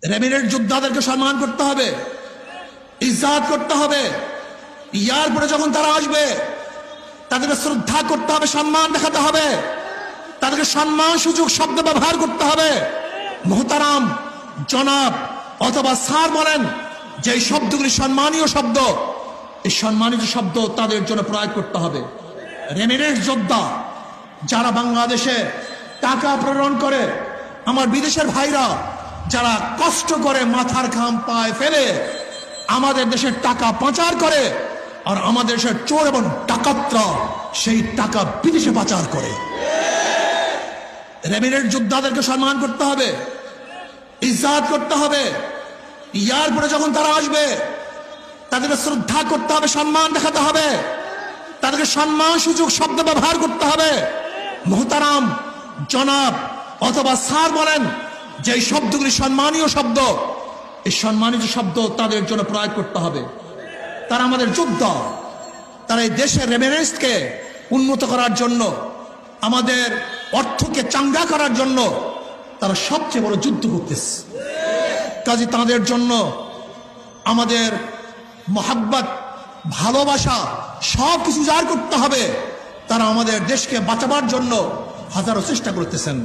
রেমিনেন্ট যোদ্ধাদেরকে সম্মান করতে হবে, ইজ্জত করতে হবে। ইয়ার পরে যখন তারা আসবে তাদেরকে শ্রদ্ধা করতে হবে, সম্মান দেখাতে হবে, তাদেরকে সম্মান সূচক শব্দ ব্যবহার করতে হবে। মোহতারাম, জনাব অথবা স্যার বলেন, যে শব্দগুলি সম্মানীয় শব্দ, এই সম্মানিত শব্দ তাদের জন্য প্রয়োগ করতে হবে। রেমিনেন্ট যোদ্ধা যারা বাংলাদেশে টাকা প্রেরণ করে, আমার বিদেশের ভাইরা যারা কষ্ট করে মাথার ঘাম পায়ে ফেলে আমাদের দেশের টাকা পাচার করে, আর আমাদের দেশের চোর এবং ডাকাতরা সেই টাকা বিদেশে পাচার করে। রেমিনেন্ট যোদ্ধাদেরকে সম্মান করতে হবে, ইজ্জত করতে হবে। ইয়ার পরে যখন তারা আসবে তাদেরকে শ্রদ্ধা করতে হবে, সম্মান দেখাতে হবে, তাদেরকে সম্মান সূচক শব্দ ব্যবহার করতে হবে। মোহতারাম, জনাব অথবা স্যার বলেন, যে শব্দগুলি সম্মানীয় শব্দ, এই সম্মানিত শব্দ তাদের জন্য প্রয়োগ করতে হবে। তারা আমাদের যোদ্ধা, তারা এই দেশের রেমিনেন্সকে উন্নত করার জন্য, আমাদের অর্থকে চাঙ্গা করার জন্য তারা সবচেয়ে বড় যুদ্ধ করতেছে। কাজে তাদের জন্য আমাদের মহাব্বত, ভালোবাসা সব কিছু জার করতে হবে। তারা আমাদের দেশকে বাঁচাবার জন্য হাজারো চেষ্টা করতেছেন।